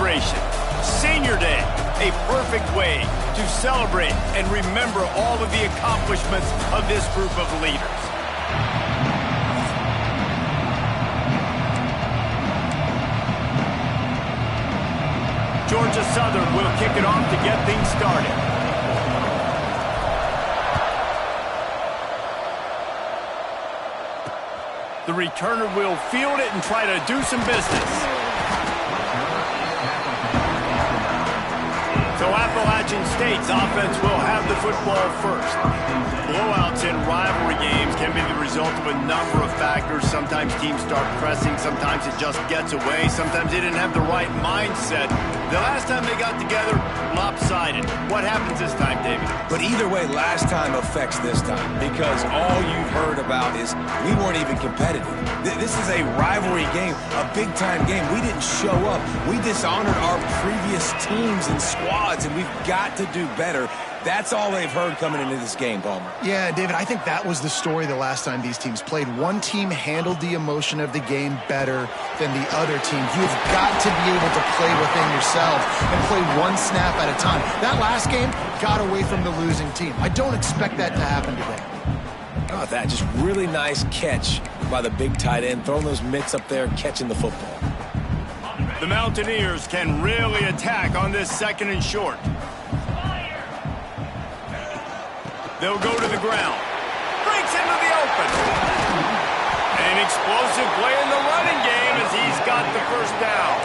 celebration. Senior Day, a perfect way to celebrate and remember all of the accomplishments of this group of leaders. Georgia Southern will kick it off to get things started. The returner will field it and try to do some business. So Appalachian State's offense will have the football first. Blowouts in rivalry games can be the result of a number of factors. Sometimes teams start pressing. Sometimes it just gets away. Sometimes they didn't have the right mindset. The last time they got together, lopsided. What happens this time, David? But either way, last time affects this time because all you've heard about is we weren't even competitive. This is a rivalry game, a big-time game. We didn't show up. We dishonored our previous teams and squads, and we've got to do better. That's all they've heard coming into this game, Palmer. Yeah, David, I think that was the story the last time these teams played. One team handled the emotion of the game better than the other team. You've got to be able to play within yourself and play one snap at a time. That last game got away from the losing team. I don't expect that to happen today. Oh, that just really nice catch by the big tight end, throwing those mitts up there, catching the football. The Mountaineers can really attack on this second and short. They'll go to the ground. Breaks into the open. An explosive play in the running game as he's got the first down.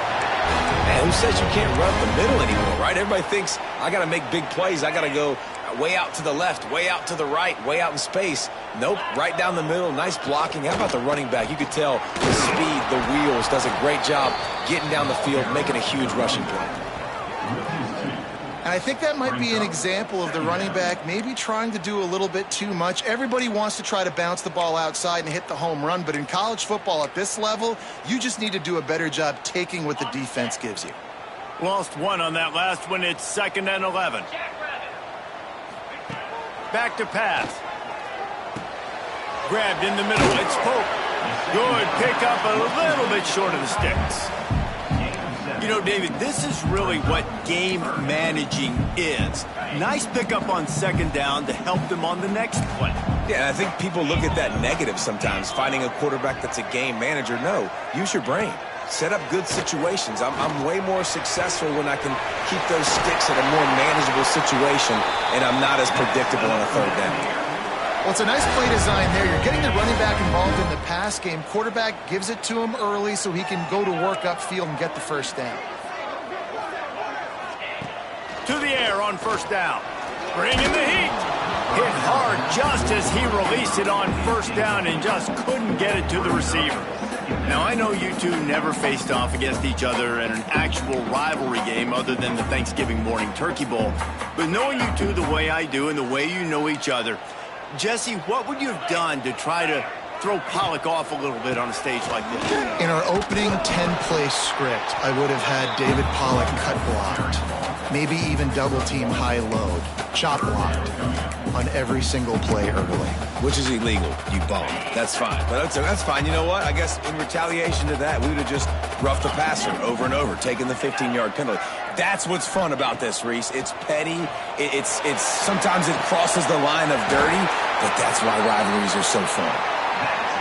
Man, who says you can't run the middle anymore, right? Everybody thinks I got to make big plays. I got to go way out to the left, way out to the right, way out in space. Nope, right down the middle. Nice blocking. How about the running back? You could tell the speed, the wheels, does a great job getting down the field, making a huge rushing play. And I think that might be an example of the running back maybe trying to do a little bit too much. Everybody wants to try to bounce the ball outside and hit the home run, but in college football at this level, you just need to do a better job taking what the defense gives you. Lost one on that last one. It's 2nd and 11. Back to pass. Grabbed in the middle. It's Pope. Good pickup, a little bit short of the sticks. You know, David, this is really what game managing is. Nice pickup on 2nd down to help them on the next play. Yeah, I think people look at that negative sometimes, finding a quarterback that's a game manager. No, use your brain. Set up good situations. I'm way more successful when I can keep those sticks at a more manageable situation, and I'm not as predictable on a 3rd down. Well, it's a nice play design there. You're getting the running back involved in the pass game. Quarterback gives it to him early so he can go to work upfield and get the first down. To the air on 1st down. Bringing the heat. Hit hard just as he released it on 1st down and just couldn't get it to the receiver. Now, I know you two never faced off against each other in an actual rivalry game other than the Thanksgiving morning turkey bowl. But knowing you two the way I do and the way you know each other, Jesse, what would you have done to try to throw Pollock off a little bit on a stage like this? In our opening 10-play script, I would have had David Pollock cut blocked. Maybe even double-team high-load, chop blocked on every single play early. Which is illegal, you bum. That's fine. But that's fine. You know what? I guess in retaliation to that, we would have just roughed the passer over and over, taking the 15-yard penalty. That's what's fun about this, Reese. It's petty. It's sometimes it crosses the line of dirty, but that's why rivalries are so fun.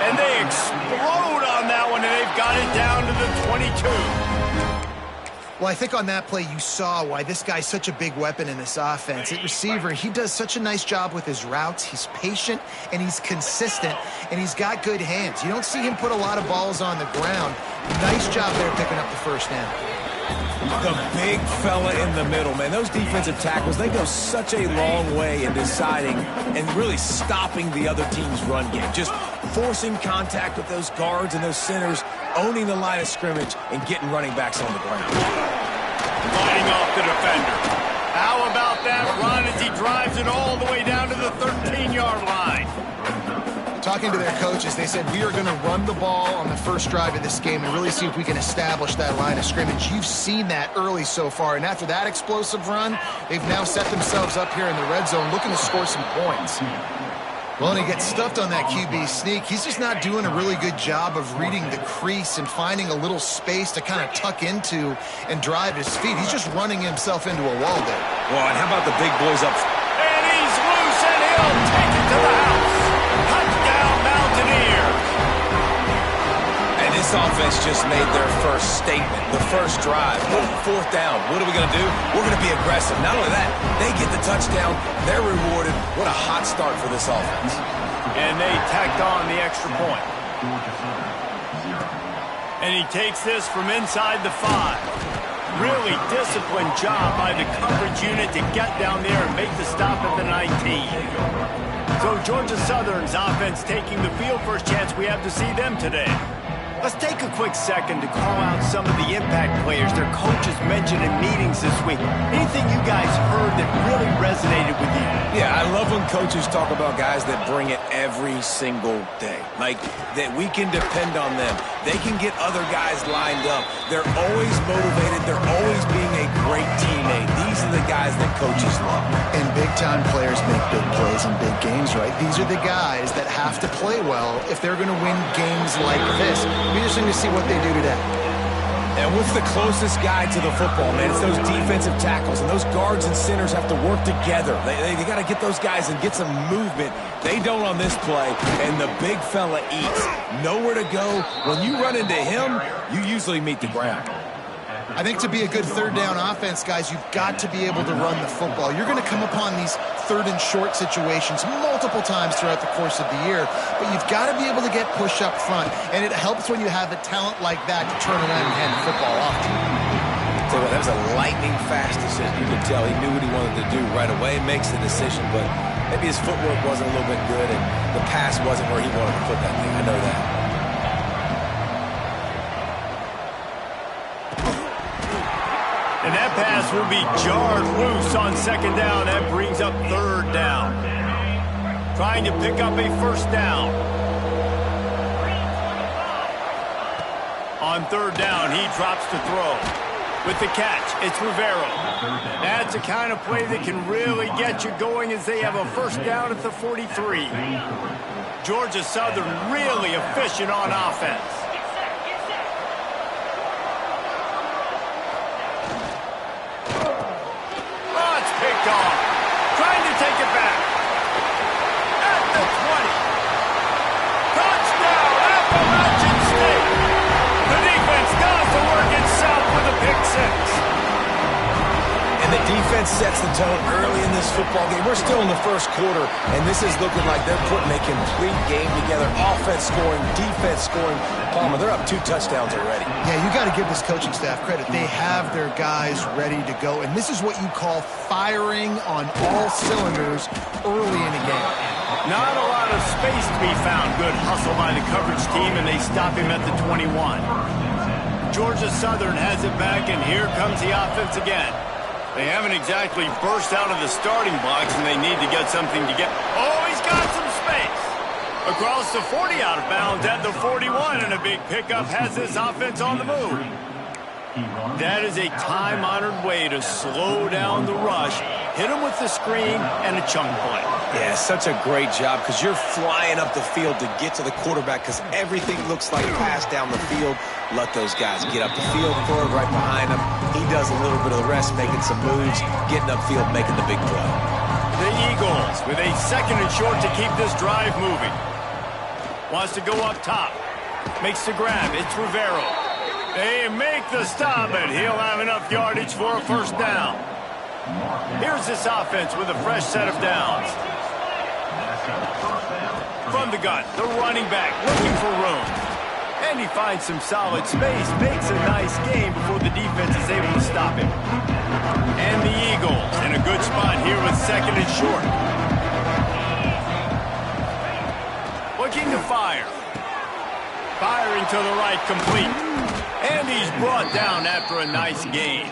And they explode on that one, and they've got it down to the 22. Well, I think on that play you saw why this guy's such a big weapon in this offense. At receiver, he does such a nice job with his routes. He's patient, and he's consistent, and he's got good hands. You don't see him put a lot of balls on the ground. Nice job there picking up the 1st down. The big fella in the middle, man. Those defensive tackles, they go such a long way in deciding and really stopping the other team's run game. Just forcing contact with those guards and those centers, owning the line of scrimmage, and getting running backs on the ground. Fighting off the defender. How about that run as he drives it all the way down to the 13-yard line? Talking to their coaches, they said, we are going to run the ball on the first drive of this game and really see if we can establish that line of scrimmage. You've seen that early so far, and after that explosive run, they've now set themselves up here in the red zone looking to score some points. Well, and he gets stuffed on that QB sneak. He's just not doing a really good job of reading the crease and finding a little space to kind of tuck into and drive his feet. He's just running himself into a wall there. Well, and how about the big boys up? And he's loose, and he'll take it to the house. Touchdown, Mountaineers. And this offense just made their first statement, the first drive. Fourth down. What are we going to do? We're going to be aggressive. Not only that, they get the touchdown. They're rewarded. What a hot start for this offense. And they tacked on the extra point. And he takes this from inside the 5. Really disciplined job by the coverage unit to get down there and make the stop at the 19. So Georgia Southern's offense taking the field. First chance we have to see them today. Let's take a quick second to call out some of the impact players their coaches mentioned in meetings this week. Anything you guys heard that really resonated with you? Yeah, I love when coaches talk about guys that bring it every single day. Like, that we can depend on them. They can get other guys lined up. They're always motivated. They're always being a great teammate. These are the guys that coaches love. And big-time players make big plays in big games, right? These are the guys that have to play well if they're going to win games like this. Be interesting to see what they do today. And what's the closest guy to the football, man? It's those defensive tackles, and those guards and centers have to work together. They got to get those guys and get some movement. They don't on this play, and the big fella eats. Nowhere to go. When you run into him, you usually meet the ground. I think to be a good third down offense, guys, you've got to be able to run the football. You're going to come upon these third and short situations multiple times throughout the course of the year, but you've got to be able to get push up front, and it helps when you have a talent like that to turn around and hand the football off. So that was a lightning-fast decision. You could tell he knew what he wanted to do right away, makes the decision, but maybe his footwork wasn't a little bit good, and the pass wasn't where he wanted to put that thing. I know that. And that pass will be jarred loose on second down. That brings up third down. Trying to pick up a first down. On third down, he drops to throw. With the catch, it's Rivero. That's the kind of play that can really get you going as they have a first down at the 43. Georgia Southern really efficient on offense. Off. Trying to take it back. At the 20. Touchdown, Appalachian State. The defense does the work itself with a pick 6. And the defense sets the tone early in this football game. We're still in the first quarter, and this is looking like they're putting a complete game together. Offense scoring, defense scoring. Palmer, they're up 2 touchdowns already. Yeah, you got to give this coaching staff credit. They have their guys ready to go, and this is what you call firing on all cylinders early in a game. Not a lot of space to be found. Good hustle by the coverage team, and they stop him at the 21. Georgia Southern has it back, and here comes the offense again. They haven't exactly burst out of the starting blocks, and they need to get something to get. Oh, he's got some space. Across the 40, out of bounds at the 41, and a big pickup has this offense on the move. That is a time-honored way to slow down the rush, hit him with the screen, and a chunk play. Yeah, such a great job because you're flying up the field to get to the quarterback because everything looks like pass down the field. Let those guys get up the field, throw it right behind him. He does a little bit of the rest, making some moves, getting upfield, making the big play. The Eagles with a second and short to keep this drive moving. Wants to go up top. Makes the grab. It's Rivero. They make the stop, and he'll have enough yardage for a first down. Here's this offense with a fresh set of downs. From the gun, the running back looking for room. And he finds some solid space, makes a nice game before the defense is able to stop him. And the Eagles in a good spot here with second and short. Looking to fire. Firing to the right, complete. And he's brought down after a nice gain.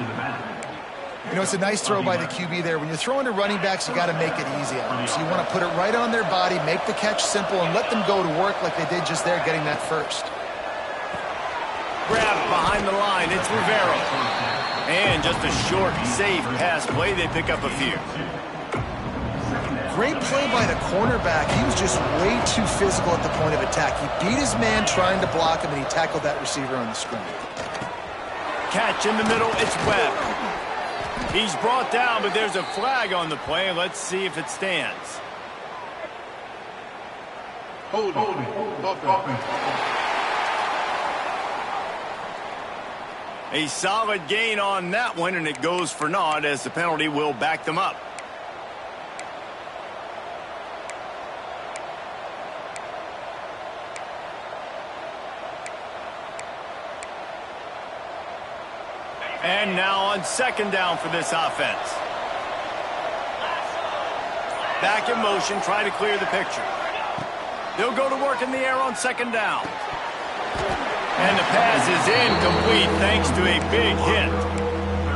You know, it's a nice throw by the QB there. When you're throwing to running backs, you got to make it easy on them. So you want to put it right on their body, make the catch simple, and let them go to work like they did just there, getting that first. Grab behind the line. It's Rivero. And just a short, safe pass play. They pick up a few. Great play by the cornerback. He was just way too physical at the point of attack. He beat his man trying to block him, and he tackled that receiver on the screen. Catch in the middle, it's Webb. He's brought down, but there's a flag on the play. Let's see if it stands. Holding. A solid gain on that one, and it goes for naught as the penalty will back them up. And now on second down for this offense. Back in motion, try to clear the picture. They'll go to work in the air on second down. And the pass is incomplete thanks to a big hit.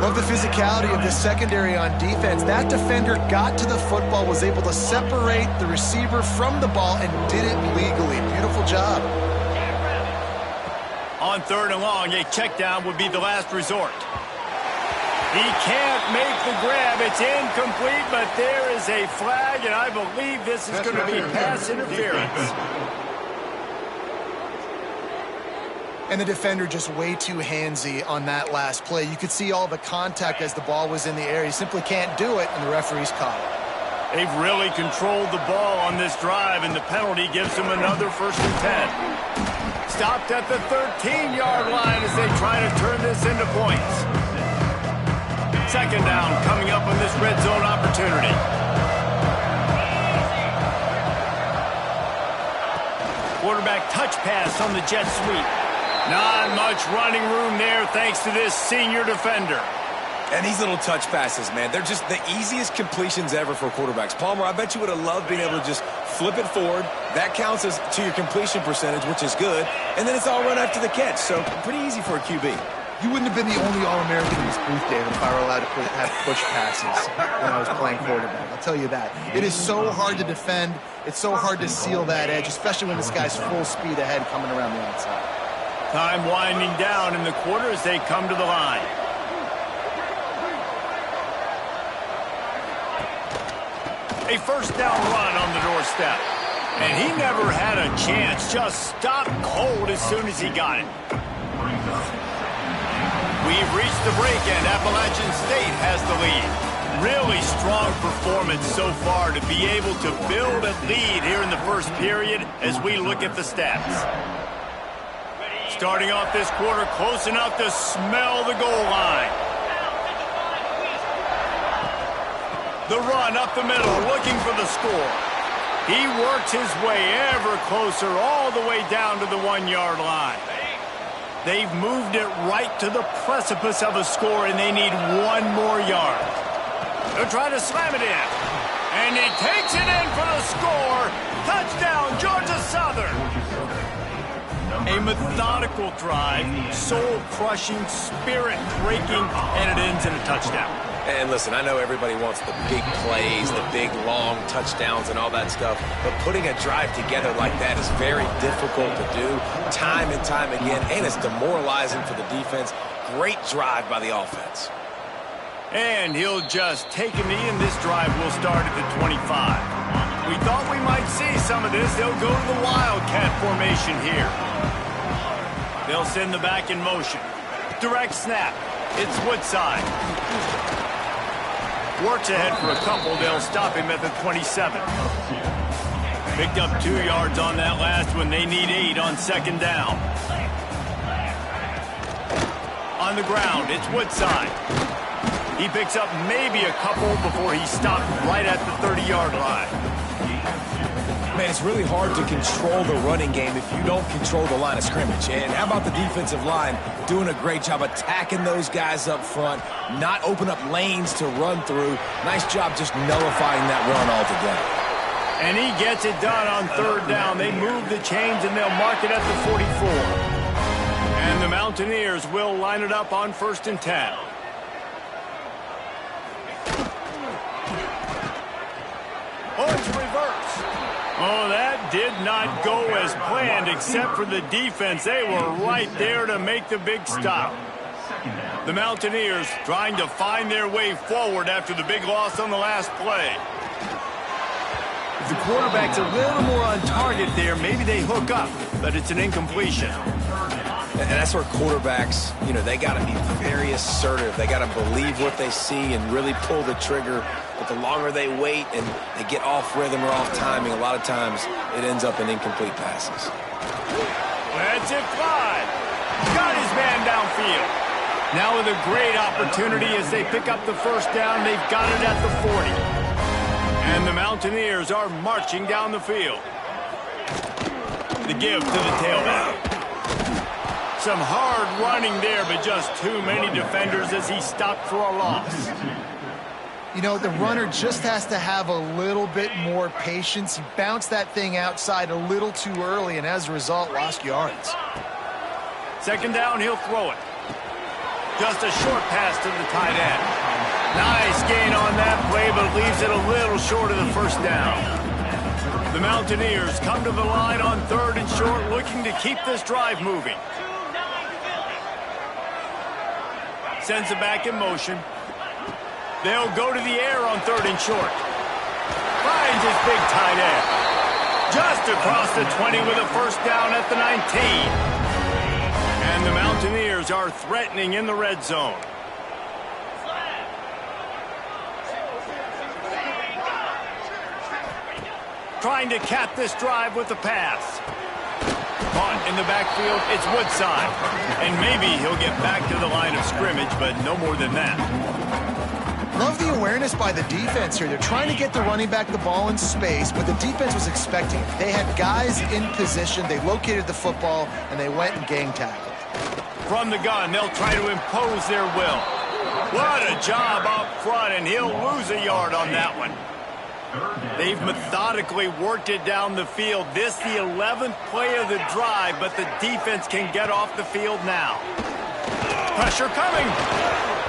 Love the physicality of this secondary on defense. That defender got to the football, was able to separate the receiver from the ball, and did it legally. Beautiful job. On third and long, a check down would be the last resort. He can't make the grab. It's incomplete, but there is a flag, and I believe this is going to be pass interference. And the defender just way too handsy on that last play. You could see all the contact as the ball was in the air. He simply can't do it, and the referee's caught it. They've really controlled the ball on this drive, and the penalty gives them another 1st and 10. Stopped at the 13-yard line as they try to turn this into points. Second down coming up on this red zone opportunity. Quarterback touch pass on the jet sweep. Not much running room there thanks to this senior defender. And these little touch passes, man, they're just the easiest completions ever for quarterbacks. Palmer, I bet you would have loved being able to just flip it forward. That counts as to your completion percentage, which is good. And then it's all run after the catch, so pretty easy for a QB. You wouldn't have been the only All-American in this booth, David, if I were allowed to have push passes when I was playing quarterback. I'll tell you that. It is so hard to defend. It's so hard to seal that edge, especially when this guy's full speed ahead coming around the outside. Time winding down in the quarter as they come to the line. A first down run on the doorstep. And he never had a chance. Just stopped cold as soon as he got it. We've reached the break, and Appalachian State has the lead. Really strong performance so far to be able to build a lead here in the first period as we look at the stats. Starting off this quarter close enough to smell the goal line. The run up the middle, looking for the score. He works his way ever closer all the way down to the 1-yard line. They've moved it right to the precipice of a score, and they need 1 more yard. They'll try to slam it in. And he takes it in for the score. Touchdown, Georgia Southern. A methodical drive, soul-crushing, spirit-breaking, and it ends in a touchdown. And listen, I know everybody wants the big plays, the big, long touchdowns and all that stuff, but putting a drive together like that is very difficult to do time and time again, and it's demoralizing for the defense. Great drive by the offense. And he'll just take a knee, and this drive will start at the 25. We thought we might see some of this. They'll go to the Wildcat formation here. They'll send the back in motion. Direct snap. It's Woodside. Works ahead for a couple. They'll stop him at the 27. Picked up 2 yards on that last one. They need 8 on second down. On the ground, it's Woodside. He picks up maybe a couple before he's stopped right at the 30-yard line. Man, it's really hard to control the running game if you don't control the line of scrimmage. And how about the defensive line doing a great job attacking those guys up front, not open up lanes to run through. Nice job just nullifying that run altogether. And he gets it done on third down. They move the chains, and they'll mark it at the 44. And the Mountaineers will line it up on 1st and 10. Oh, it's reverse. Oh, that did not go as planned, except for the defense. They were right there to make the big stop. The Mountaineers trying to find their way forward after the big loss on the last play. If the quarterback's a little more on target there, maybe they hook up, but it's an incompletion. And that's where quarterbacks, they got to be very assertive. They got to believe what they see and really pull the trigger. But the longer they wait and they get off rhythm or off timing, a lot of times it ends up in incomplete passes. Let's it fly. Got his man downfield. Now with a great opportunity as they pick up the first down, they've got it at the 40. And the Mountaineers are marching down the field. The give to the tailback. Some hard running there, but just too many defenders as he stopped for a loss. The runner just has to have a little bit more patience. He bounced that thing outside a little too early, and as a result, lost yards. Second down, he'll throw it. Just a short pass to the tight end. Nice gain on that play, but leaves it a little short of the first down. The Mountaineers come to the line on 3rd and short, looking to keep this drive moving. Sends it back in motion. They'll go to the air on 3rd and short. Finds his big tight end. Just across the 20 with a first down at the 19. And the Mountaineers are threatening in the red zone. Trying to cap this drive with the pass. Caught in the backfield, it's Woodside. And maybe he'll get back to the line of scrimmage, but no more than that. Love the awareness by the defense here. They're trying to get the running back the ball in space, but the defense was expecting it. They had guys in position, they located the football, and they went and gang tackled. From the gun, they'll try to impose their will. What a job up front, and he'll lose a yard on that one. They've methodically worked it down the field. This the 11th play of the drive, but the defense can get off the field now. Pressure coming.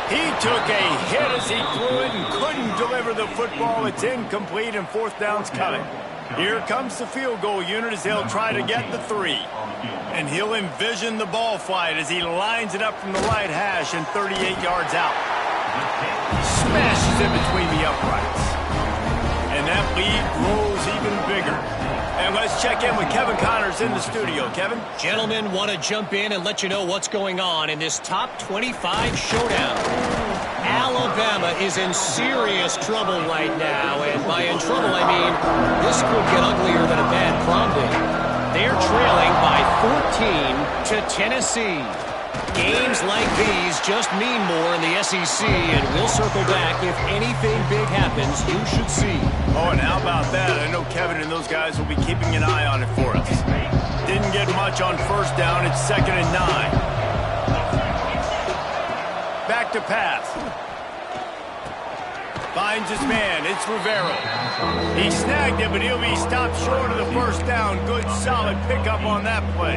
He took a hit as he threw it and couldn't deliver the football. It's incomplete, and 4th down's coming. Here comes the field goal unit as they'll try to get the 3. And he'll envision the ball flight as he lines it up from the right hash and 38 yards out. Smashes it between the uprights. And that lead grows even bigger. And let's check in with Kevin Connors in the studio. Kevin? Gentlemen, want to jump in and let you know what's going on in this top 25 showdown. Alabama is in serious trouble right now, and by in trouble, I mean this could get uglier than a bad prom date. They're trailing by 14 to Tennessee. Games like these just mean more in the SEC, and we'll circle back if anything big happens you should see. Oh, and how about that? I know Kevin and those guys will be keeping an eye on it for us. Didn't get much on first down. It's 2nd and 9. Back to pass. Finds his man. It's Rivero. He snagged it, but he'll be stopped short of the first down. Good, solid pickup on that play.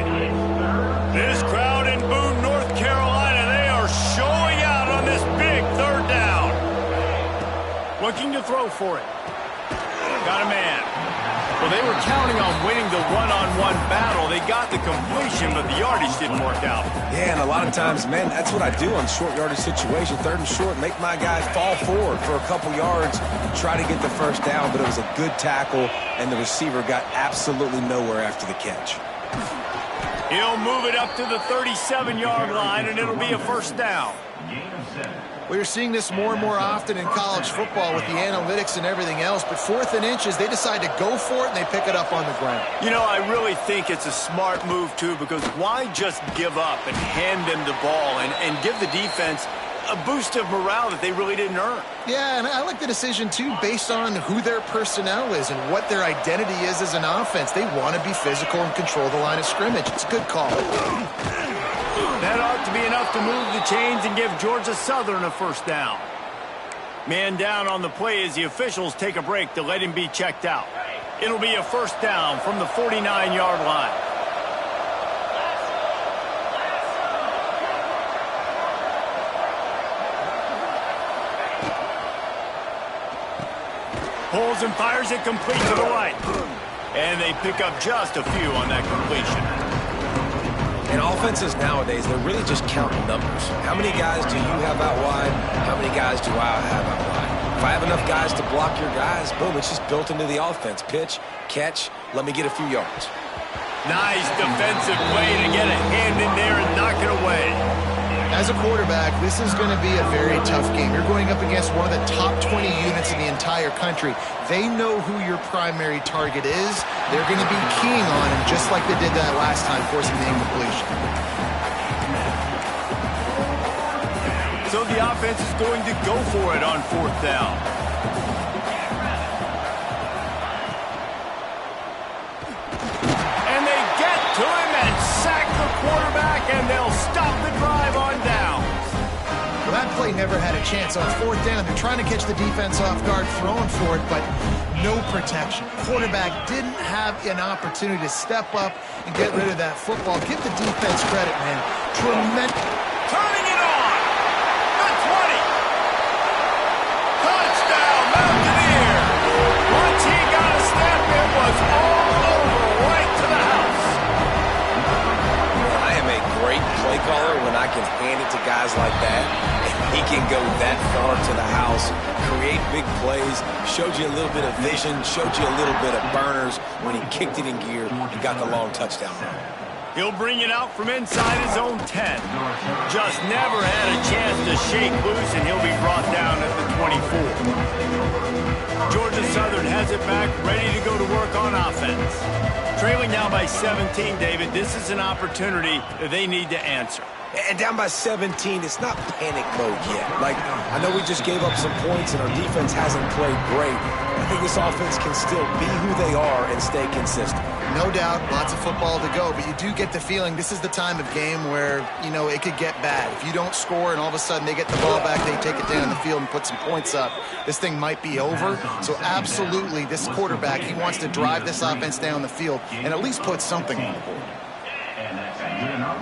This crowd in Boone, North Carolina, they are showing out on this big 3rd down. Looking to throw for it. Got a man. Well, they were counting on winning the one-on-one battle. They got the completion, but the yardage didn't work out. Yeah, and a lot of times, man, that's what I do on short yardage situation. 3rd and short, make my guy fall forward for a couple yards, try to get the first down, but it was a good tackle, and the receiver got absolutely nowhere after the catch. He'll move it up to the 37-yard line, and it'll be a first down. Well, you're seeing this more and more often in college football with the analytics and everything else, but 4th and inches, they decide to go for it, and they pick it up on the ground. I really think it's a smart move, too, because why just give up and hand them the ball and give the defense a boost of morale that they really didn't earn? Yeah, and I like the decision, too, based on who their personnel is and what their identity is as an offense. They want to be physical and control the line of scrimmage. It's a good call. That ought to be enough to move the chains and give Georgia Southern a first down. Man down on the play as the officials take a break to let him be checked out. It'll be a first down from the 49-yard line. Pulls and fires it complete to the right. And they pick up just a few on that completion. And offenses nowadays, they're really just counting numbers. How many guys do you have out wide? How many guys do I have out wide? If I have enough guys to block your guys, boom, it's just built into the offense. Pitch, catch, let me get a few yards. Nice defensive play to get a hand in there and knock it away. As a quarterback, this is going to be a very tough game. You're going up against one of the top 20 units in the entire country. They know who your primary target is. They're going to be keying on him, just like they did that last time, forcing the incompletion. So the offense is going to go for it on 4th down. And they get to him and sack the quarterback, and they'll stop the drive on downs. Well, that play never had a chance. On 4th down, they're trying to catch the defense off guard, throwing for it, but no protection. Quarterback didn't have an opportunity to step up and get rid of that football. Give the defense credit, man. Tremendous. Turning it on. The 20. Touchdown, Mountaineer. Once he got a snap, it was all over, right to the house. I am a great play caller when I can hand it to guys like that. He can go that far to the house, create big plays, showed you a little bit of vision, showed you a little bit of burners when he kicked it in gear and got the long touchdown. He'll bring it out from inside his own 10. Just never had a chance to shake loose, and he'll be brought down at the 24. Georgia Southern has it back, ready to go to work on offense. Trailing now by 17, David. This is an opportunity that they need to answer. And down by 17, it's not panic mode yet. Like, I know we just gave up some points and our defense hasn't played great. I think this offense can still be who they are and stay consistent. No doubt, lots of football to go, but you do get the feeling this is the time of game where, you know, it could get bad. If you don't score and all of a sudden they get the ball back, they take it down the field and put some points up, this thing might be over. So absolutely, this quarterback, he wants to drive this offense down the field and at least put something on the board.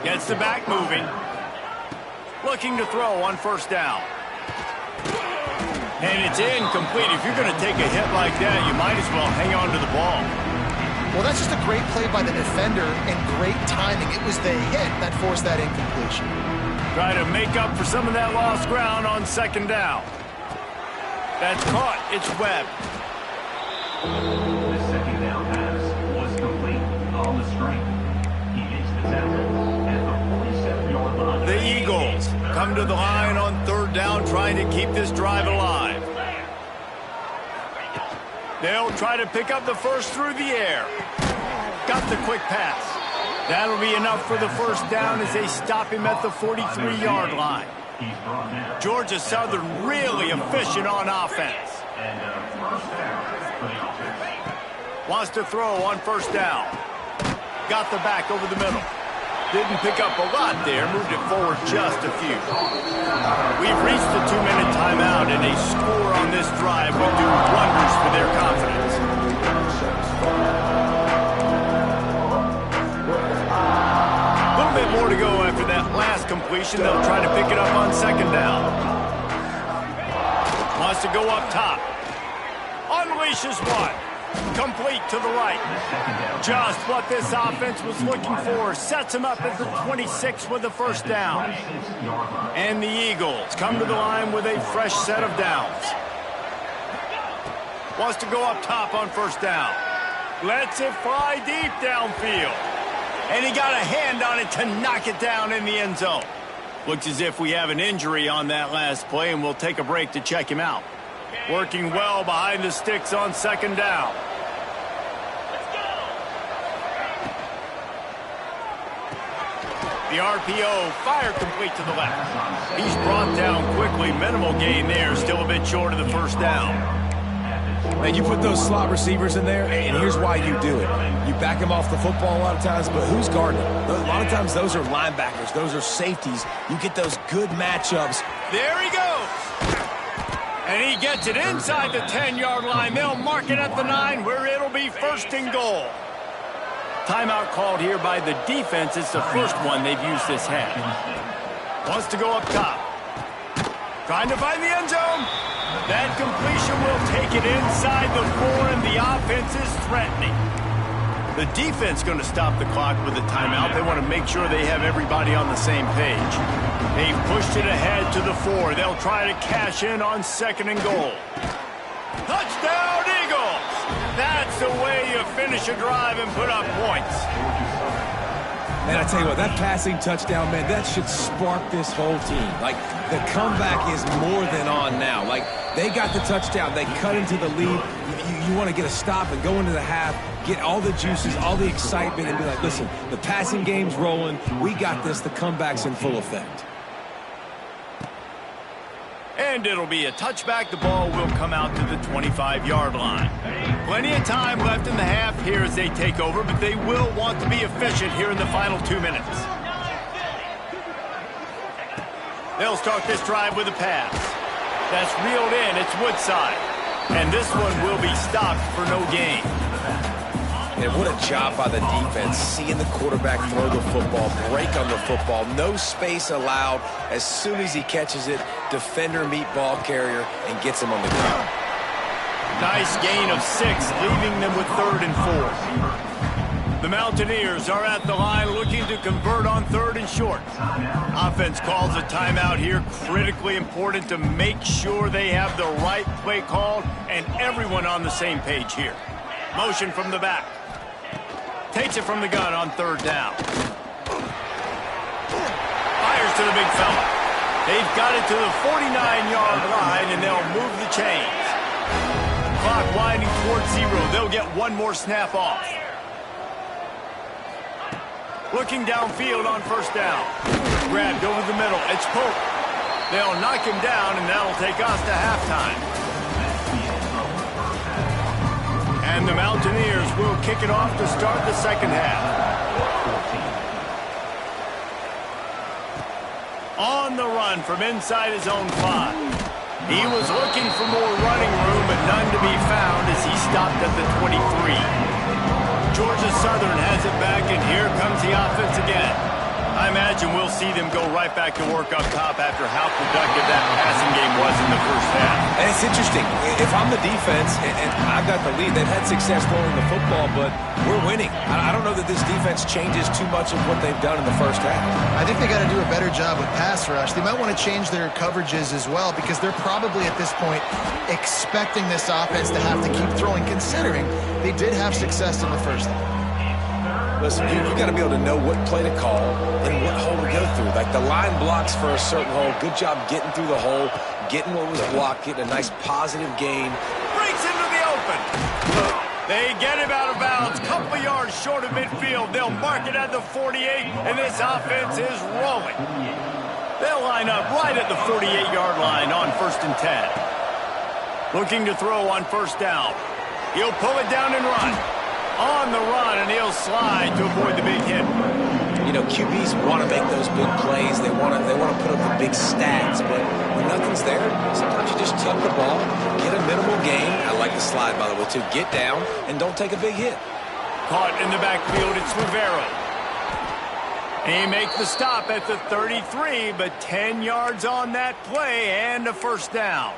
Gets the back moving. Looking to throw on 1st down. And it's incomplete. If you're going to take a hit like that, you might as well hang on to the ball. Well, that's just a great play by the defender and great timing. It was the hit that forced that incompletion. Try to make up for some of that lost ground on 2nd down. That's caught. It's Webb. The 2nd down pass was complete on the string. He makes the tackle at the 47-yard line. The Eagles come to the line on 3rd down, trying to keep this drive alive. They'll try to pick up the first through the air. Got the quick pass. That'll be enough for the 1st down as they stop him at the 43-yard line. Georgia Southern really efficient on offense. Wants to throw on 1st down. Got the back over the middle. Didn't pick up a lot there, moved it forward just a few. We've reached the 2-minute timeout, and a score on this drive will do wonders for their confidence. A little bit more to go after that last completion. They'll try to pick it up on 2nd down. Wants to go up top. Unleashes one. Complete to the right. Just what this offense was looking for. Sets him up at the 26 with the 1st down. And the Eagles come to the line with a fresh set of downs. Wants to go up top on 1st down. Lets it fly deep downfield. And he got a hand on it to knock it down in the end zone. Looks as if we have an injury on that last play, and we'll take a break to check him out. Working well behind the sticks on 2nd down. The RPO, fire complete to the left. He's brought down quickly. Minimal gain there, still a bit short of the 1st down. And you put those slot receivers in there, and here's why you do it. You back them off the football a lot of times, but who's guarding them? A lot of times those are linebackers. Those are safeties. You get those good matchups. There he goes. And he gets it inside the 10-yard line. They'll mark it at the 9, where it'll be 1st and goal. Timeout called here by the defense. It's the first one they've used this half. Wants to go up top. Trying to find the end zone. That completion will take it inside the 4, and the offense is threatening. The defense going to stop the clock with a timeout. They want to make sure they have everybody on the same page. They've pushed it ahead to the 4. They'll try to cash in on 2nd and goal. Touchdown, Eagles! That's the way you finish a drive and put up points. Man, I tell you what, that passing touchdown, man, that should spark this whole team. Like, the comeback is more than on now. Like, they got the touchdown. They cut into the lead. You want to get a stop and go into the half, get all the juices, all the excitement, and be like, listen, the passing game's rolling. We got this. The comeback's in full effect. And it'll be a touchback. The ball will come out to the 25-yard line. Plenty of time left in the half here as they take over, but they will want to be efficient here in the final 2 minutes. They'll start this drive with a pass. That's reeled in. It's Woodside. And this one will be stopped for no gain. And what a job by the defense, seeing the quarterback throw the football, break on the football, no space allowed. As soon as he catches it, defender meet ball carrier and gets him on the ground. Nice gain of 6, leaving them with 3rd and 4. The Mountaineers are at the line looking to convert on 3rd and short. Offense calls a timeout here, critically important to make sure they have the right play called and everyone on the same page here. Motion from the back. Takes it from the gun on 3rd down. Fires to the big fella. They've got it to the 49-yard line, and they'll move the chains. Clock winding towards 0. They'll get one more snap off. Looking downfield on 1st down. Grabbed over the middle. It's Pope. They'll knock him down, and that'll take us to halftime. And the Mountaineers will kick it off to start the 2nd half. On the run from inside his own 5. He was looking for more running room, but none to be found as he stopped at the 23. Georgia Southern has it back, and here comes the offense again. I imagine we'll see them go right back to work up top after how productive that passing game was in the 1st half. And it's interesting. If I'm the defense and I've got the lead, they've had success throwing the football, but we're winning. I don't know that this defense changes too much of what they've done in the 1st half. I think they got to do a better job with pass rush. They might want to change their coverages as well because they're probably at this point expecting this offense to have to keep throwing, considering they did have success in the 1st half. Listen, you got to be able to know what play to call and what hole to go through. Like the line blocks for a certain hole. Good job getting through the hole, getting what was blocked, getting a nice positive gain. Breaks into the open. They get him out of bounds. Couple of yards short of midfield. They'll mark it at the 48, and this offense is rolling. They'll line up right at the 48-yard line on 1st and 10. Looking to throw on 1st down. He'll pull it down and run. On the run, and he'll slide to avoid the big hit. You know, QBs want to make those big plays. They want to put up the big stats, but when nothing's there, sometimes you just tuck the ball, get a minimal gain. I like the slide, by the way, too. Get down and don't take a big hit. Caught in the backfield, it's Rivera. He makes the stop at the 33, but 10 yards on that play and a 1st down.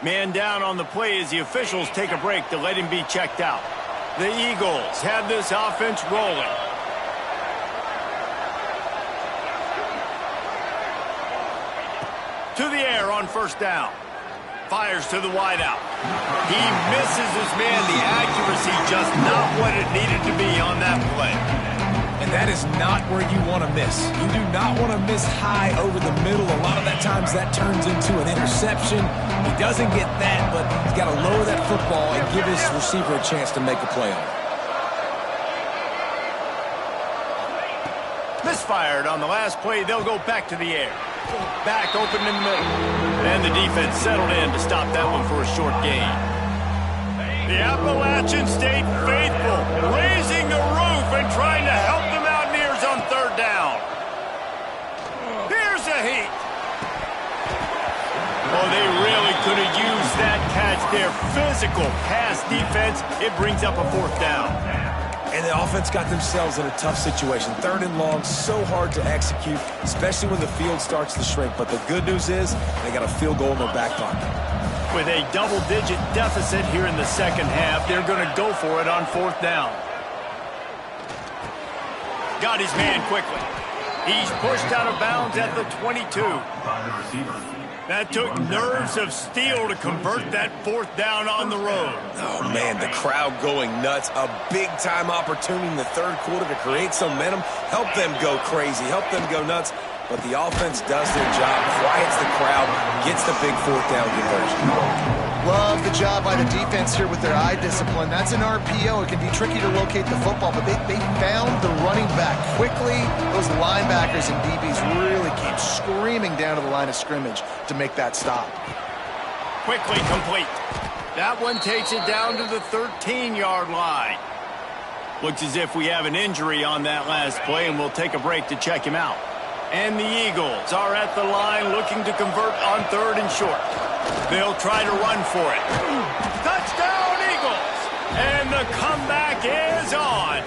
Man down on the play as the officials take a break to let him be checked out. The Eagles have this offense rolling. To the air on 1st down. Fires to the wideout. He misses his man. The accuracy just not what it needed to be on that play. And that is not where you want to miss. You do not want to miss high over the middle. A lot of that times that turns into an interception. He doesn't get that, but he's got to lower that football and give his receiver a chance to make a play on it. Misfired on the last play. They'll go back to the air. Back open in the middle. And the defense settled in to stop that one for a short gain. The Appalachian State faithful raising the roof and trying to help the Mountaineers on 3rd down. Here's a heat. Oh, they really could have used that catch there. Physical pass defense. It brings up a 4th down. And the offense got themselves in a tough situation. 3rd and long, so hard to execute, especially when the field starts to shrink. But the good news is they got a field goal in their back pocket. With a double-digit deficit here in the 2nd half, they're going to go for it on 4th down. Got his man quickly. He's pushed out of bounds at the 22. By the receiver. That took nerves of steel to convert that 4th down on the road. Oh, man, the crowd going nuts. A big-time opportunity in the 3rd quarter to create some momentum, help them go crazy, help them go nuts. But the offense does their job, quiets the crowd, gets the big 4th down conversion. Love the job by the defense here with their eye discipline. That's an RPO. It can be tricky to locate the football, but they found the running back quickly. Those linebackers and DBs really came screaming down to the line of scrimmage to make that stop. Quickly complete. That one takes it down to the 13-yard line. Looks as if we have an injury on that last play, and we'll take a break to check him out. And the Eagles are at the line looking to convert on 3rd and short. They'll try to run for it. Touchdown, Eagles! And the comeback is on.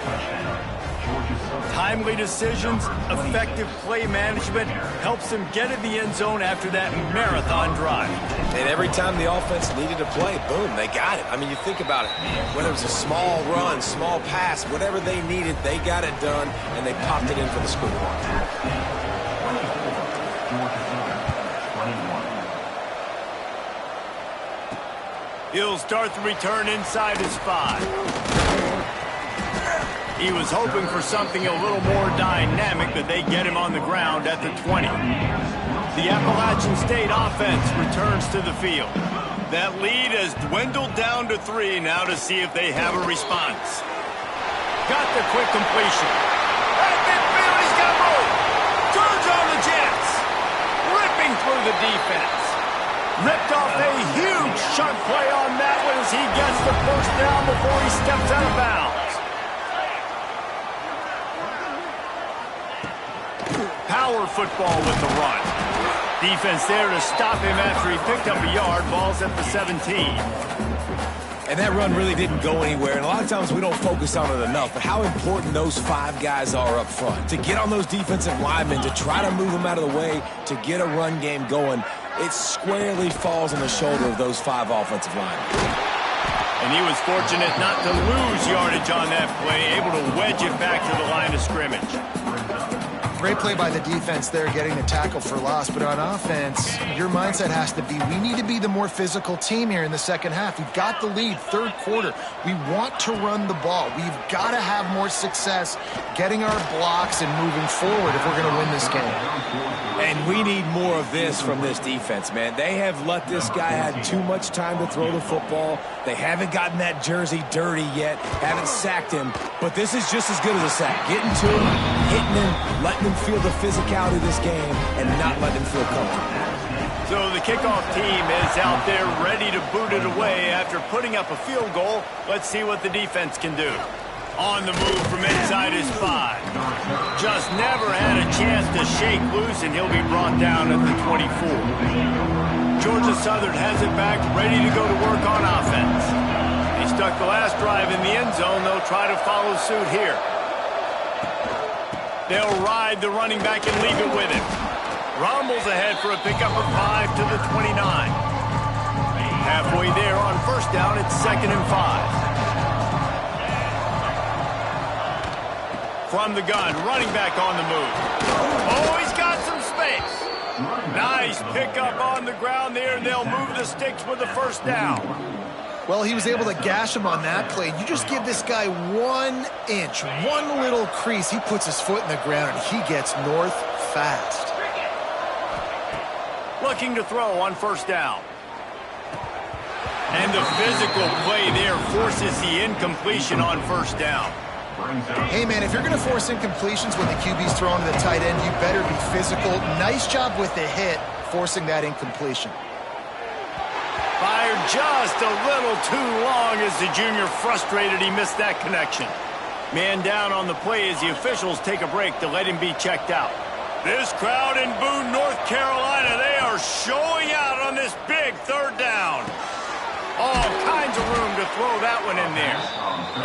Timely decisions, effective play management helps them get in the end zone after that marathon drive. And every time the offense needed to play, boom, they got it. I mean, you think about it. Whether it was a small run, small pass, whatever they needed, they got it done, and they popped it in for the score. He'll start the return inside his 5. He was hoping for something a little more dynamic, but they get him on the ground at the 20. The Appalachian State offense returns to the field. That lead has dwindled down to 3 now to see if they have a response. Got the quick completion. At midfield, he's got room. Turns on the Jets. Ripping through the defense. Ripped off a huge sharp play on that one as he gets the 1st down before he steps out of bounds. Power football with the run. Defense there to stop him after he picked up a yard. Ball's at the 17. And that run really didn't go anywhere, and a lot of times we don't focus on it enough, but how important those 5 guys are up front. To get on those defensive linemen, to try to move them out of the way, to get a run game going, it squarely falls on the shoulder of those 5 offensive linemen. And he was fortunate not to lose yardage on that play, able to wedge it back to the line of scrimmage. Great play by the defense there, getting the tackle for loss. But on offense, your mindset has to be, we need to be the more physical team here in the 2nd half. We've got the lead, 3rd quarter. We want to run the ball. We've got to have more success getting our blocks and moving forward if we're going to win this game. And we need more of this from this defense, man. They have let this guy have too much time to throw the football. They haven't gotten that jersey dirty yet, haven't sacked him. But this is just as good as a sack. Getting to him, hitting him, letting him feel the physicality of this game, and not letting him feel comfortable. So the kickoff team is out there ready to boot it away after putting up a field goal. Let's see what the defense can do. On the move from inside his 5. Just never had a chance to shake loose, and he'll be brought down at the 24. Georgia Southern has it back, ready to go to work on offense. They stuck the last drive in the end zone. They'll try to follow suit here. They'll ride the running back and leave it with him. Rumbles ahead for a pickup of 5 to the 29. Halfway there on 1st down, it's 2nd and 5. From the gun, running back on the move. Oh, he's got some space. Nice pickup on the ground there, and they'll move the sticks with the 1st down. Well, he was able to gash him on that play. You just give this guy 1 inch, one little crease. He puts his foot in the ground, and he gets north fast. Looking to throw on 1st down. And the physical play there forces the incompletion on 1st down. Hey, man, if you're going to force incompletions when the QB's throwing to the tight end, you better be physical. Nice job with the hit, forcing that incompletion. Fired just a little too long as the junior frustrated he missed that connection. Man down on the play as the officials take a break to let him be checked out. This crowd in Boone, North Carolina, they are showing out on this big 3rd down. All kinds of room to throw that one in there.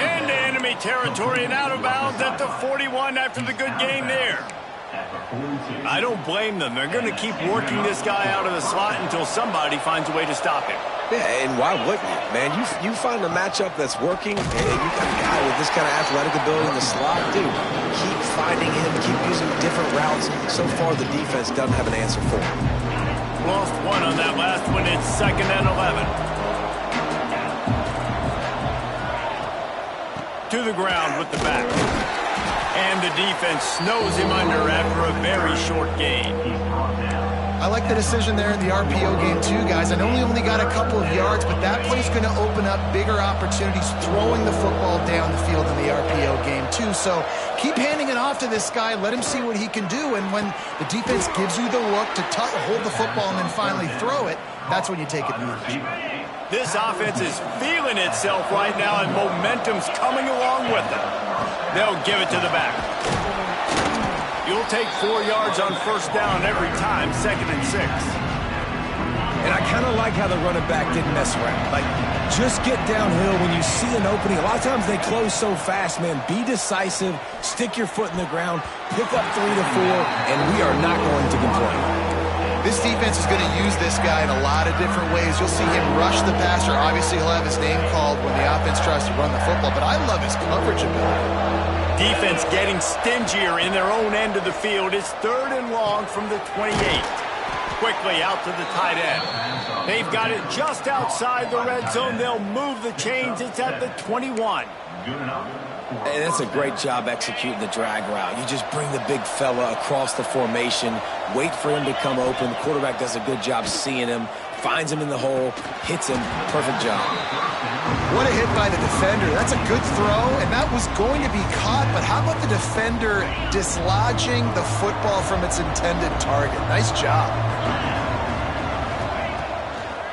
Into enemy territory and out of bounds at the 41 after the good game there. at the 42. I don't blame them. They're going to keep working this guy out of the slot until somebody finds a way to stop him. Yeah, and why wouldn't you, man? You find a matchup that's working, and you got a guy with this kind of athletic ability in the slot, dude. Keep finding him, keep using different routes. So far, the defense doesn't have an answer for him. Lost one on that last one. It's 2nd and 11. To the ground with the back. And the defense snows him under after a very short gain. He's brought down. I like the decision there in the RPO game too, guys. I know he only got a couple of yards, but that play's going to open up bigger opportunities throwing the football down the field in the RPO game too. So keep handing it off to this guy. Let him see what he can do. And when the defense gives you the look to hold the football and then finally throw it, that's when you take advantage. This offense is feeling itself right now, and momentum's coming along with them. They'll give it to the back. You'll take 4 yards on 1st down every time, 2nd and 6. And I kind of like how the running back didn't mess around. Like, just get downhill when you see an opening. A lot of times they close so fast, man. Be decisive, stick your foot in the ground, pick up 3 to 4, and we are not going to complain. This defense is going to use this guy in a lot of different ways. You'll see him rush the passer. Obviously, he'll have his name called when the offense tries to run the football, but I love his coverage ability. Defense getting stingier in their own end of the field. It's 3rd and long from the 28. Quickly out to the tight end. They've got it just outside the red zone. They'll move the chains. It's at the 21. Good enough. And that's a great job executing the drag route. You just bring the big fella across the formation, wait for him to come open. The quarterback does a good job seeing him, finds him in the hole, hits him. Perfect job. What a hit by the defender. That's a good throw, and that was going to be caught, but how about the defender dislodging the football from its intended target? Nice job.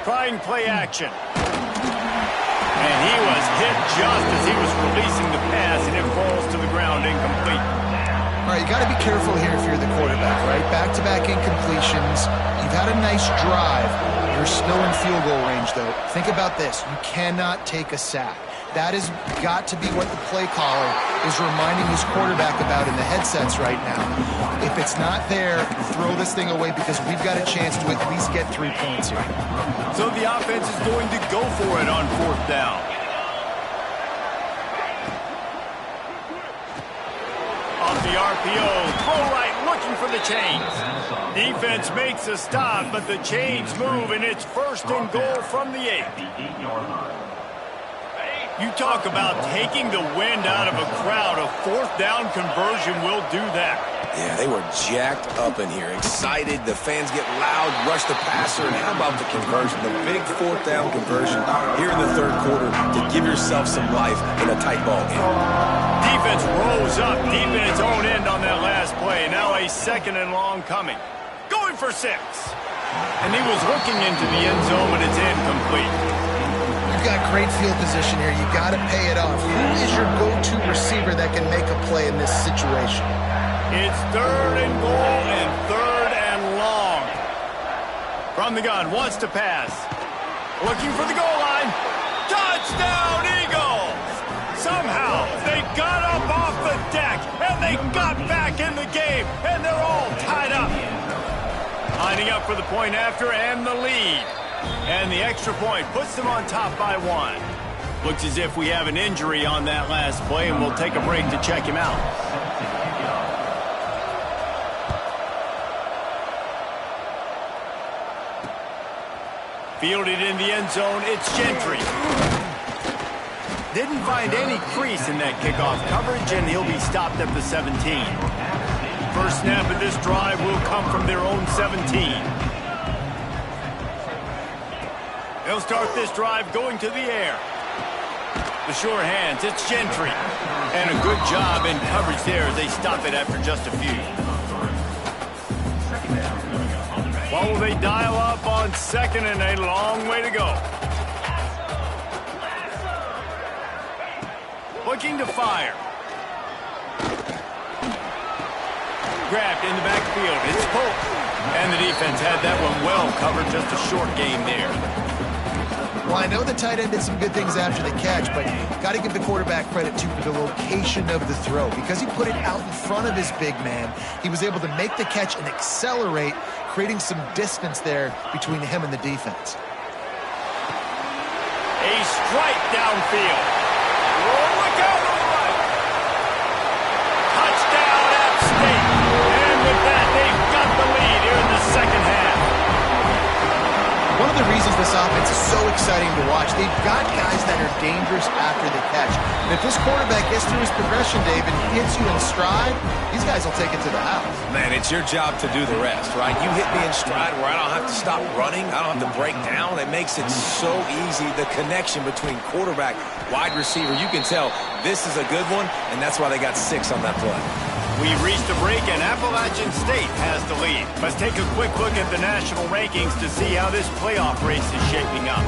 Trying play action. And he was hit just as he was releasing the pass, and it falls to the ground incomplete. All right, you got to be careful here if you're the quarterback, right? Back-to-back incompletions. You've had a nice drive. You're still in field goal range, though. Think about this. You cannot take a sack. That has got to be what the play caller is reminding his quarterback about in the headsets right now. If it's not there, throw this thing away because we've got a chance to at least get 3 points here. So the offense is going to go for it on 4th down. Off the RPO, throw right, looking for the chains. Defense makes a stop, but the chains move, and it's 1st and goal from the 8. The 8-yard line. You talk about taking the wind out of a crowd. A 4th down conversion will do that. Yeah, they were jacked up in here, excited. The fans get loud, rush the passer, and how about the conversion? The big 4th down conversion here in the 3rd quarter to give yourself some life in a tight ball game. Defense rose up deep in its own end on that last play. Now a 2nd and long coming. Going for 6. And he was looking into the end zone, but it's incomplete. You've got great field position here. You got to pay it off. Who is your go-to receiver that can make a play in this situation? It's 3rd and goal and 3rd and long. From the gun, wants to pass. Looking for the goal line. Touchdown, Eagles! Somehow, they got up off the deck, and they got back in the game, and they're all tied up. Lining up for the point after and the lead. And the extra point puts them on top by 1. Looks as if we have an injury on that last play, and we'll take a break to check him out. Fielded in the end zone, it's Gentry. Didn't find any crease in that kickoff coverage, and he'll be stopped at the 17. First snap of this drive will come from their own 17. They'll start this drive going to the air. The sure hands, it's Gentry. And a good job in coverage there as they stop it after just a few. What will they dial up on 2nd and a long way to go? Looking to fire. Grabbed in the backfield, it's Pope. And the defense had that one well covered, just a short game there. Well, I know the tight end did some good things after the catch, but got to give the quarterback credit, too, for the location of the throw. Because he put it out in front of his big man, he was able to make the catch and accelerate, creating some distance there between him and the defense. A strike downfield. Oh, look out on the right. Touchdown, App State. And with that, they've got the lead here in the second half. One of the reasons this offense is so exciting to watch, they've got guys that are dangerous after the catch. And if this quarterback gets through his progression, Dave, and hits you in stride, these guys will take it to the house. Man, it's your job to do the rest, right? You hit me in stride where I don't have to stop running. I don't have to break down. It makes it so easy. The connection between quarterback, wide receiver, you can tell this is a good one, and that's why they got 6 on that play. We've reached a break, and Appalachian State has the lead. Let's take a quick look at the national rankings to see how this playoff race is shaping up.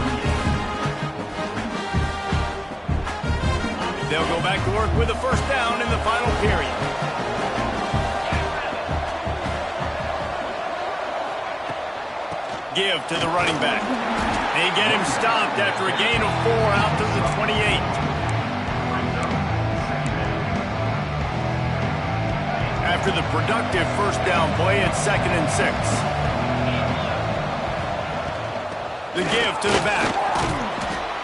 They'll go back to work with a first down in the final period. Give to the running back. They get him stopped after a gain of 4 out to the 28. After the productive first down play, it's 2nd and 6. The give to the back.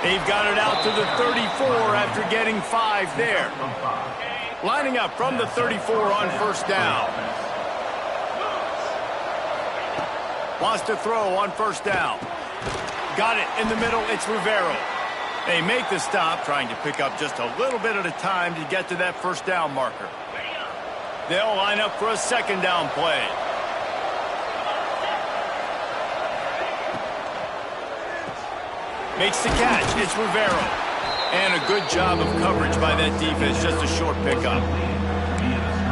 They've got it out to the 34 after getting 5 there. Lining up from the 34 on first down. Wants to throw on first down. Got it in the middle. It's Rivero. They make the stop, trying to pick up just a little bit at a time to get to that first down marker. They'll line up for a second down play. Makes the catch. It's Rivero. And a good job of coverage by that defense. Just a short pickup.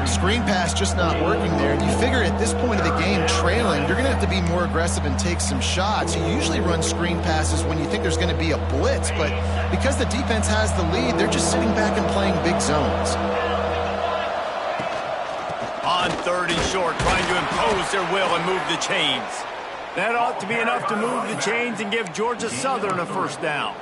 Screen pass just not working there. And you figure at this point of the game, trailing, you're going to have to be more aggressive and take some shots. You usually run screen passes when you think there's going to be a blitz. But because the defense has the lead, they're just sitting back and playing big zones. On 30 short, trying to impose their will and move the chains. That ought to be enough to move the chains and give Georgia Southern a first down.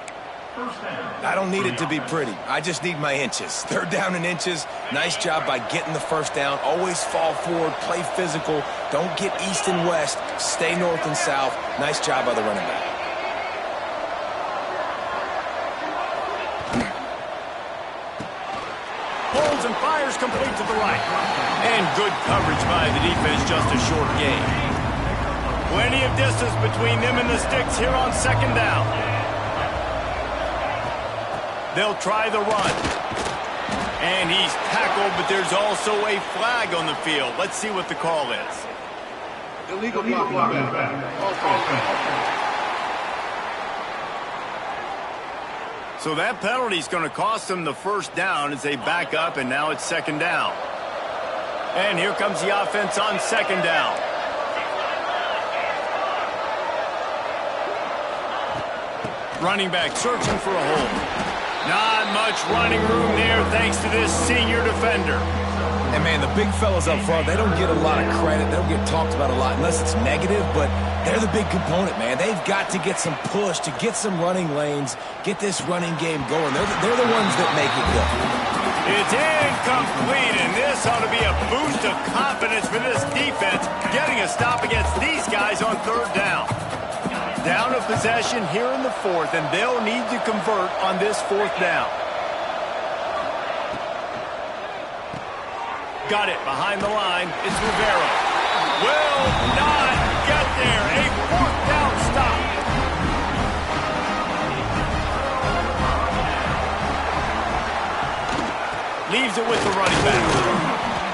I don't need it to be pretty. I just need my inches. 3rd down in inches. Nice job by getting the first down. Always fall forward, play physical. Don't get east and west. Stay north and south. Nice job by the running back. Holds and fires complete to the right. And good coverage by the defense, just a short gain. Plenty of distance between them and the sticks here on second down. They'll try the run. And he's tackled, but there's also a flag on the field. Let's see what the call is. Illegal blocking. So that penalty is going to cost them the first down as they back up, and now it's second down. And here comes the offense on second down. Running back searching for a hole. Not much running room there thanks to this senior defender. And, man, the big fellas up front, they don't get a lot of credit. They don't get talked about a lot unless it's negative, but they're the big component, man. They've got to get some push, to get some running lanes, get this running game going. They're the ones that make it go. It's incomplete, and this ought to be a boost of confidence for this defense, getting a stop against these guys on 3rd down. Down a possession here in the 4th, and they'll need to convert on this 4th down. Got it behind the line. It's Rivero. Will not get there. A 4th down stop. Leaves it with the running back.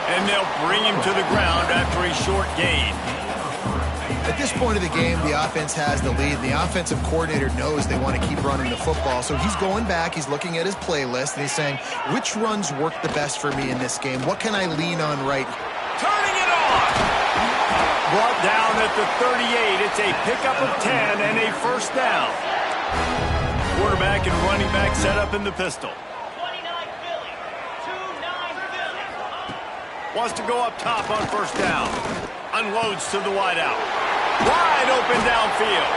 And they'll bring him to the ground after a short gain. At this point of the game, the offense has the lead. The offensive coordinator knows they want to keep running the football. So he's going back, he's looking at his playlist, and he's saying, which runs work the best for me in this game? What can I lean on right here? Turning it on! Brought down at the 38. It's a pickup of 10 and a first down. Quarterback and running back set up in the pistol. Wants to go up top on first down. Unloads to the wideout. Wide open downfield.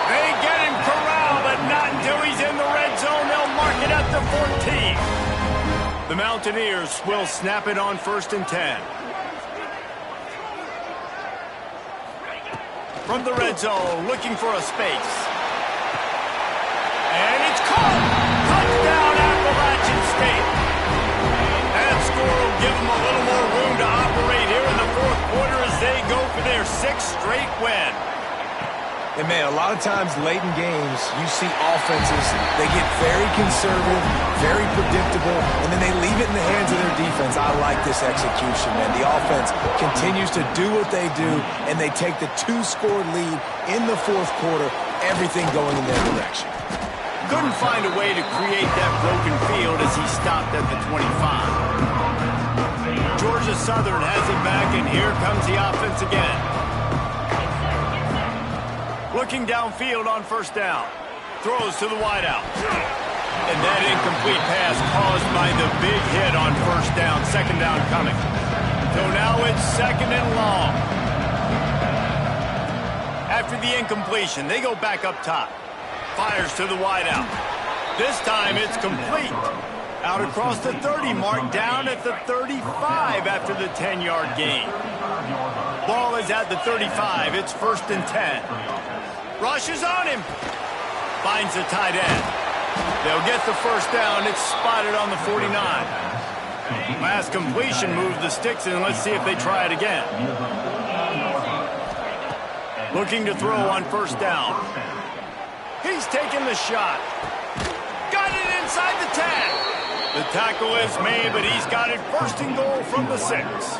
They get him corralled, but not The Mountaineers will snap it on 1st and 10. From the red zone, looking for a space. And it's caught! Touchdown, Appalachian State! That score will give them a little more room to operate here in the 4th quarter as they go for their 6th straight win. And, man, a lot of times late in games, you see offenses, they get very conservative, very predictable, and then they leave it in the hands of their defense. I like this execution, man. The offense continues to do what they do, and they take the 2-score lead in the 4th quarter, everything going in their direction. Couldn't find a way to create that broken field as he stopped at the 25. Georgia Southern has it back, and here comes the offense again. Looking downfield on 1st down. Throws to the wideout. And that incomplete pass caused by the big hit on 1st down. 2nd down coming. So now it's 2nd and long. After the incompletion, they go back up top. Fires to the wideout. This time it's complete. Out across the 30 mark, down at the 35 after the 10-yard gain. Ball is at the 35. It's 1st and 10. Rushes on him. Finds the tight end. They'll get the 1st down. It's spotted on the 49. Last completion moves the sticks in. Let's see if they try it again. Looking to throw on 1st down. He's taking the shot. Got it inside the 10. The tackle is made, but he's got it 1st and goal from the 6.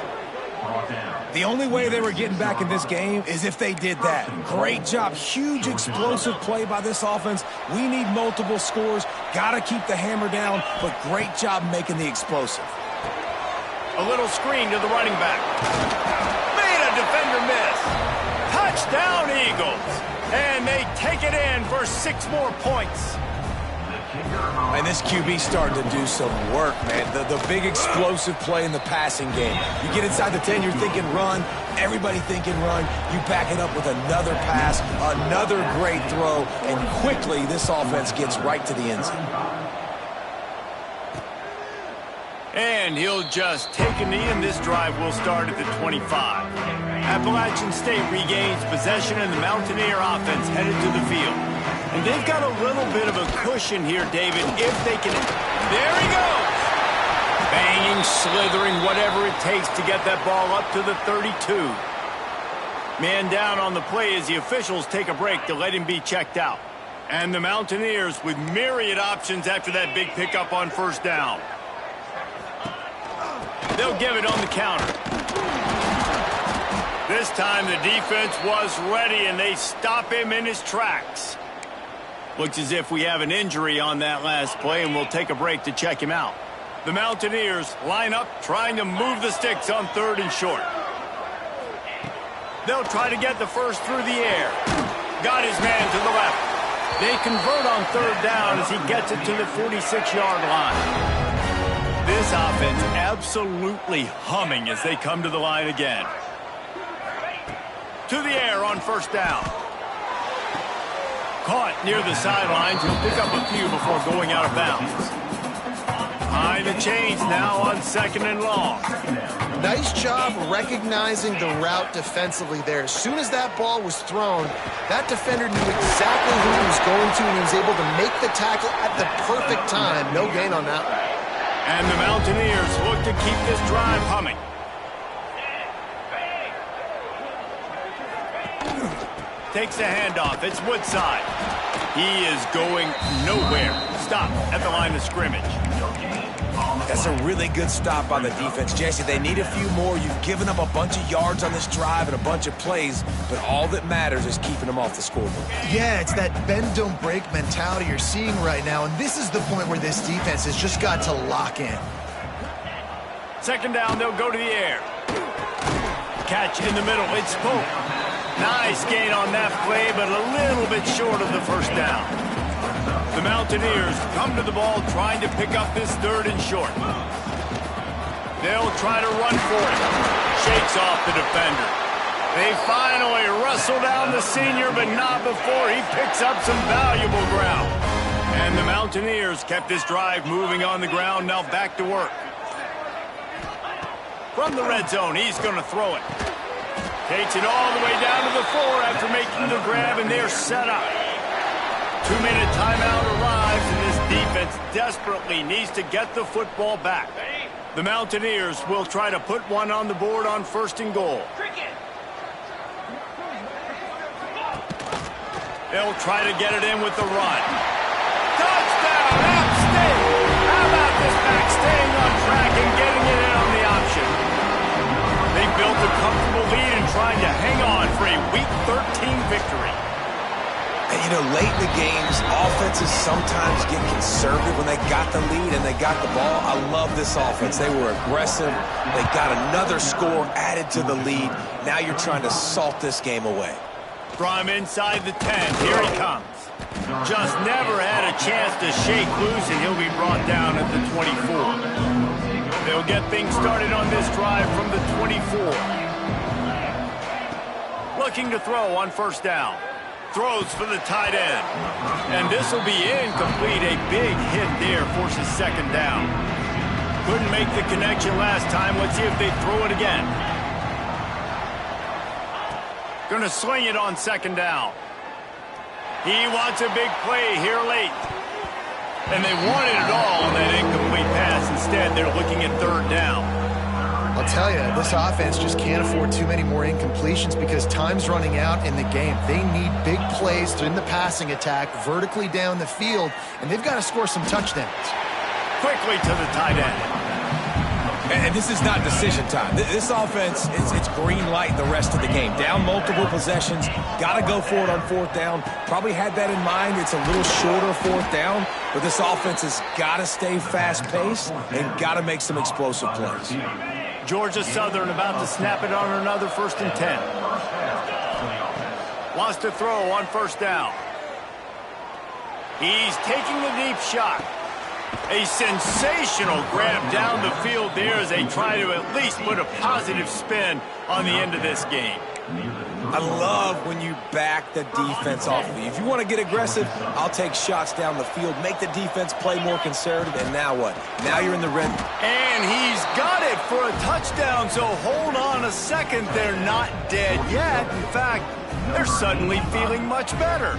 The only way they were getting back in this game is if they did that. Great job. Huge explosive play by this offense. We need multiple scores. Got to keep the hammer down, but great job making the explosive. A little screen to the running back. Made a defender miss. Touchdown, Eagles. And they take it in for 6 more points. And this QB starting to do some work, man. The big explosive play in the passing game. You get inside the 10, you're thinking run. Everybody thinking run. You back it up with another pass, another great throw, and quickly this offense gets right to the end zone. And he'll just take a knee, and this drive will start at the 25. Appalachian State regains possession, and the Mountaineer offense headed to the field. And they've got a little bit of a cushion here, David, if they can... There he goes! Banging, slithering, whatever it takes to get that ball up to the 32. Man down on the play as the officials take a break to let him be checked out. And the Mountaineers with myriad options after that big pickup on 1st down. They'll give it on the counter. This time the defense was ready, and they stop him in his tracks. Looks as if we have an injury on that last play, and we'll take a break to check him out. The Mountaineers line up, trying to move the sticks on 3rd and short. They'll try to get the 1st through the air. Got his man to the left. They convert on 3rd down as he gets it to the 46-yard line. This offense absolutely humming as they come to the line again. To the air on 1st down. Caught near the sidelines. He'll pick up a few before going out of bounds. Behind the chains now on 2nd and long. Nice job recognizing the route defensively there. As soon as that ball was thrown, that defender knew exactly who he was going to, and he was able to make the tackle at the perfect time. No gain on that one. And the Mountaineers look to keep this drive humming. Takes the handoff. It's Woodside. He is going nowhere. Stop at the line of scrimmage. That's a really good stop by the defense, Jesse. They need a few more. You've given up a bunch of yards on this drive and a bunch of plays, but all that matters is keeping them off the scoreboard. Yeah, it's that bend, don't break mentality you're seeing right now, and this is the point where this defense has just got to lock in. 2nd down, they'll go to the air. Catch in the middle. It's Pope. Nice gain on that play, but a little bit short of the 1st down. The Mountaineers come to the ball trying to pick up this 3rd and short. They'll try to run for it. Shakes off the defender. They finally wrestle down the senior, but not before he picks up some valuable ground. And the Mountaineers kept this drive moving on the ground. Now back to work. From the red zone, he's going to throw it. Takes it all the way down to the 4 after making the grab, and they're set up. 2-minute timeout arrives, and this defense desperately needs to get the football back. The Mountaineers will try to put one on the board on 1st and goal. They'll try to get it in with the run. Touchdown, App State! How about this back staying on track and getting it in on the option? They built a comfortable lead and trying to hang on for a Week 13 victory. And, you know, late in the games, offenses sometimes get conservative when they got the lead and they got the ball. I love this offense. They were aggressive. They got another score added to the lead. Now you're trying to salt this game away. From inside the 10, here he comes. Just never had a chance to shake loose, and he'll be brought down at the 24. They'll get things started on this drive from the 24. Looking to throw on 1st down. Throws for the tight end. And this will be incomplete. A big hit there forces 2nd down. Couldn't make the connection last time. Let's see if they throw it again. Going to sling it on 2nd down. He wants a big play here late. And they wanted it all on that incomplete pass. Instead, they're looking at 3rd down. I'll tell you, this offense just can't afford too many more incompletions because time's running out in the game. They need big plays in the passing attack, vertically down the field, and they've got to score some touchdowns. Quickly to the tight end. And this is not decision time. This offense, it's green light the rest of the game. Down multiple possessions, got to go for it on 4th down. Probably had that in mind. It's a little shorter 4th down, but this offense has got to stay fast-paced and got to make some explosive plays. Georgia Southern about to snap it on another 1st and 10. Wants to throw on 1st down. He's taking the deep shot. A sensational grab down the field there as they try to at least put a positive spin on the end of this game. I love when you back the defense off of you. If you want to get aggressive, I'll take shots down the field, make the defense play more conservative, and now what? Now you're in the red. And he's got it for a touchdown, so hold on a second. They're not dead yet. In fact, they're suddenly feeling much better.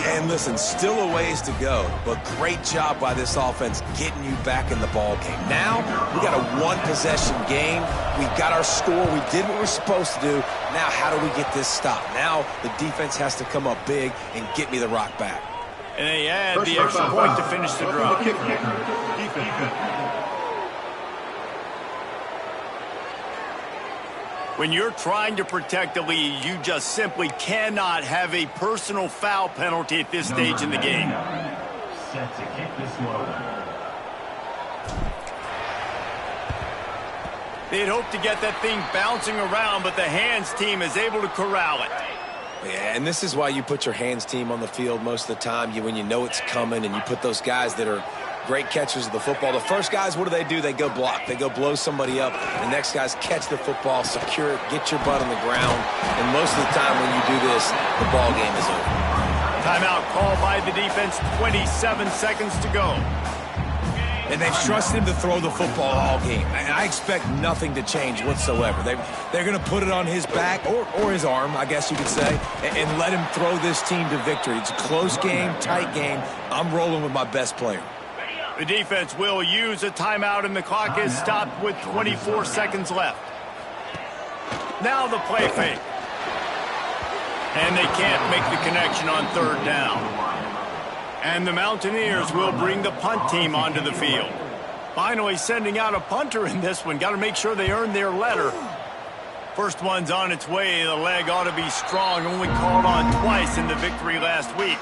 And listen, still a ways to go, but great job by this offense getting you back in the ball game. Now, we got a 1-possession game. We got our score. We did what we're supposed to do. Now, how do we get this stopped? Now, the defense has to come up big and get me the rock back. And they add the extra point to finish the drive. When you're trying to protect the lead, you just simply cannot have a personal foul penalty at this stage in the game. Set to kick this one. They'd hope to get that thing bouncing around, but the hands team is able to corral it. Yeah, and this is why you put your hands team on the field most of the time. When you know it's coming and you put those guys that are great catchers of the football. The first guys, what do? They go block. They go blow somebody up. The next guys catch the football, secure it, get your butt on the ground. And most of the time when you do this, the ball game is over. Timeout called by the defense, 27 seconds to go. And they've trusted him to throw the football all game. And I expect nothing to change whatsoever. They're going to put it on his back, or his arm, I guess you could say, and let him throw this team to victory. It's a close game, tight game. I'm rolling with my best player. The defense will use a timeout, and the clock is stopped with 24 seconds left. Now the play fake. And they can't make the connection on 3rd down. And the Mountaineers will bring the punt team onto the field. Finally sending out a punter in this one. Got to make sure they earn their letter. First one's on its way. The leg ought to be strong. Only called on twice in the victory last week.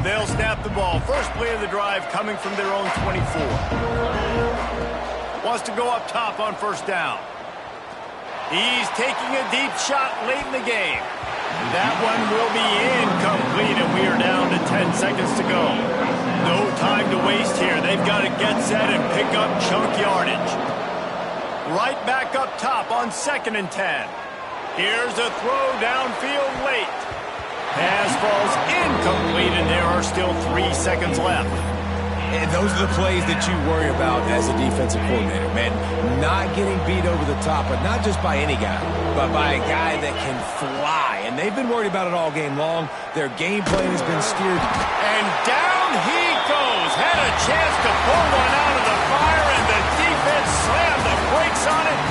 They'll snap the ball. First play of the drive coming from their own 24. Wants to go up top on 1st down. He's taking a deep shot late in the game. That one will be incomplete, and we are down to 10 seconds to go. No time to waste here. They've got to get set and pick up chunk yardage. Right back up top on 2nd and 10. Here's a throw downfield late. Pass falls incomplete, and there are still 3 seconds left. And those are the plays that you worry about as a defensive coordinator, man. Not getting beat over the top, but not just by any guy, but by a guy that can fly. And they've been worried about it all game long. Their game plan has been steered. And down he goes. Had a chance to pull one out of the fire, and the defense slammed the brakes on it